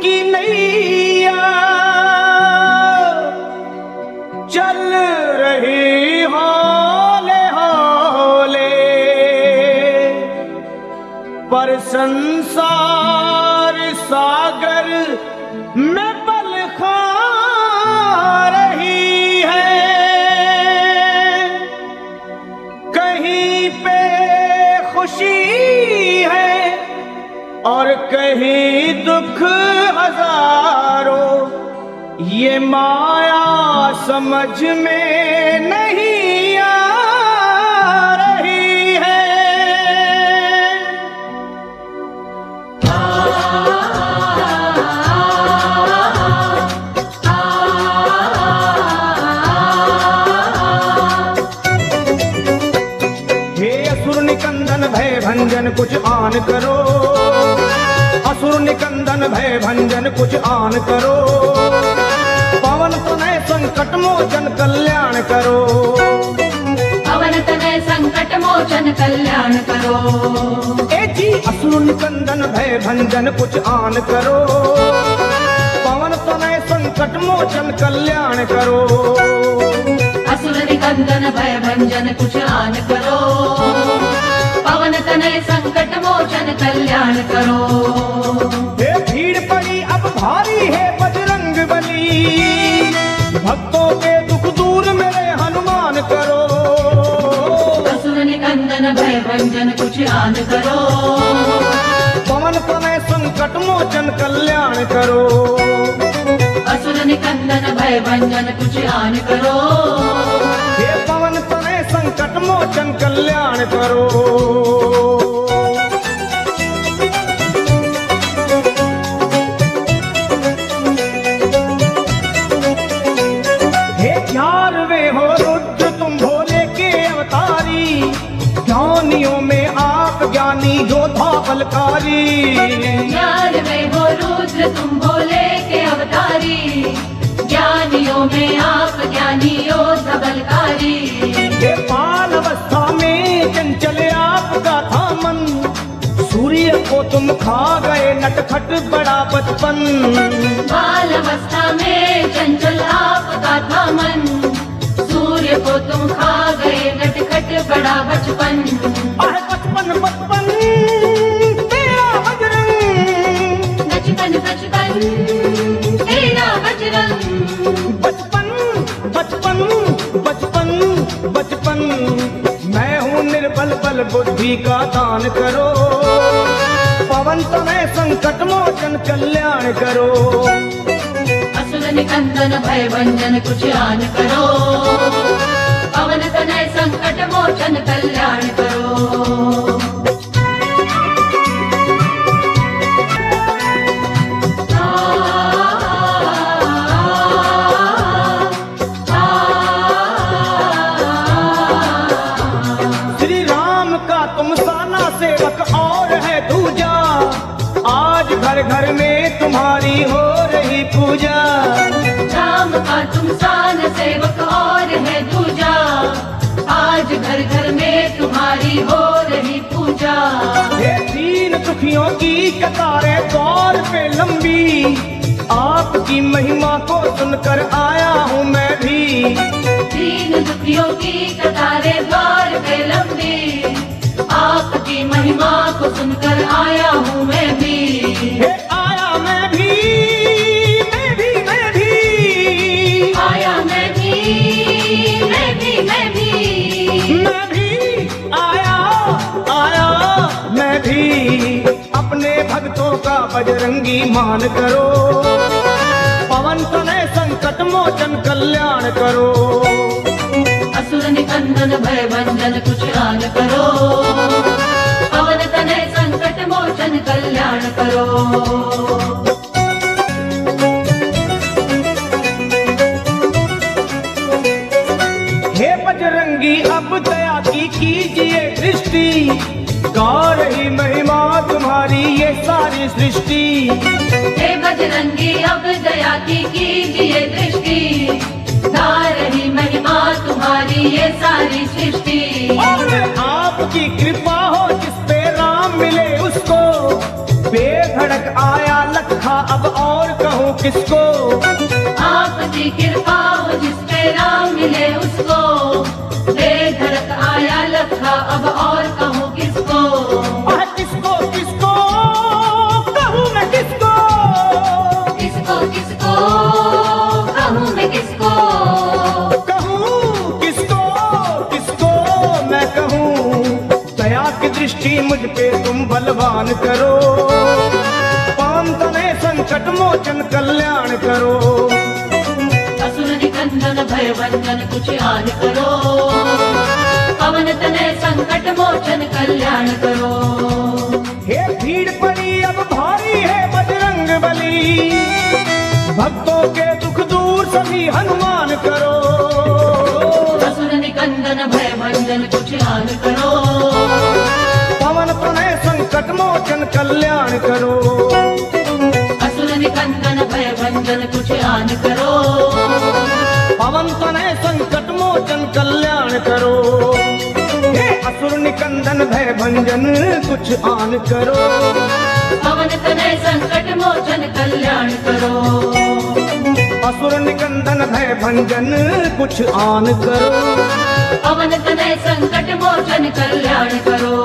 की नैया चल रही हौले हौले, पर संसार सागर में पल खा रही है। कहीं पे खुशी है और कहीं दुख हजारों, ये माया समझ में नहीं आ रही है। हे असुर निकंदन भय भंजन कुछ आन करो, असुर निकंदन भय भंजन कुछ आन करो, पवन तनय संकट मोचन कल्याण करो, पवन तनय संकट मोचन कल्याण करो। ए जी असुर निकंदन भय भंजन कुछ आन करो, पवन तनय संकट मोचन कल्याण करो, असुर निकंदन भय भंजन कुछ आन करो, पवन तनय संकट मोचन कल्याण करो। हे भीड़ पड़ी अब भारी है बजरंग बली, भक्तों के दुख दूर मेरे हनुमान करो, असुर निकंदन भय भंजन कुछ आन करो, पवन तनय संकट मोचन कल्याण करो, असुर निकंदन भय भंजन कुछ आन करो, हे पवन तनय संकट मोचन कल्याण करो। हे 11वें हो रुद्र तुम भोले के अवतारी, ज्ञानियों में आप ज्ञानी योद्धा बलकारी, 11वें हो रुद्र तुम भोले के अवतारी, ज्ञानियों में आप ज्ञानी योद्धा बलकारी। हे बाल अवस्था में चंचल आपका था मन, सूर्य को तुम खा गए नटखट बड़ा बचपन, बाल अवस्था में चंचल आपका था मन, सूर्य को तुम खा गए नटखट बड़ा बचपन। अरे बचपन बचपन तेरा बजरंग, बचपन बचपन तेरा बजरंग, बचपन बचपन बचपन बचपन मैं हूँ निर्बल बल बुद्धि का दान करो, पवन तनय संकट मोचन कल्याण करो, असुर निकंदन भय भंजन कुछ आन करो, पवन तनय संकट मोचन कल्याण करो। श्री राम का तुम साना सेवक और है दूजा, आज घर घर में तुम्हारी हो रही पूजा, राम का तुम सान सेवक और है दूजा, आज घर घर में तुम्हारी हो रही पूजा। हे दीन दुखियों की कतारें द्वार पे लंबी, आपकी महिमा को सुनकर आया हूँ मैं भी, दीन दुखियों की कतारें द्वार पे लंबी, आपकी महिमा को सुनकर आया हूँ मैं भी। हे आया मैं भी मैं भी मैं भी, आया मैं भी मैं भी मैं भी, मैं भी आया आया मैं भी, अपने भक्तों का बजरंगी मान करो, पवन तनय संकट मोचन कल्याण करो, असुर निकंदन भय भंजन कुछ आन करो, पवन तनय संकट मोचन कल्याण करो। हे बजरंगी अब दया की कीजिए दृष्टि, गा रही महिमा तुम्हारी ये सारी सृष्टि, हे बजरंगी अब दया की कीजिए दृष्टि, गा रही महिमा तुम्हारी ये सारी सृष्टि। और आपकी कृपा हो जिस पे राम मिले उसको, बेधड़क आया लखा, अब और कहूँ किसको। आपकी कृपा हो जिस पे राम मिले उसको, बेधड़क आया लखा, अब और कहूँ किसको। किसको किसको कहूँ मैं किसको, किसको किसको कहूँ मैं किसको, कहूँ किसको किसको मैं कहूँ। दया की दृष्टि मुझ पे तुम बलवान करो, पवन तने संकट मोचन कल्याण करो। असुर निकंदन भय भंजन कुछ आन करो, पवन तनय संकट मोचन कल्याण करो। हे भीड़ पड़ी अब भारी है बजरंग बली, भक्तों के दुख दूर सभी हनुमान करो। असुर निकंदन भय भंजन कुछ आन करो, पवन तनय संकट मोचन कल्याण करो। असुर निकंदन भय भंजन कुछ आन करो, पवन तनय संकट मोचन कल्याण करो। हे असुर निकंदन भय भंजन कुछ आन करो, पवन तनय संकट मोचन कल्याण करो। असुर निकंदन भय भंजन कुछ आन करो, पवन तनय संकट मोचन कल्याण करो।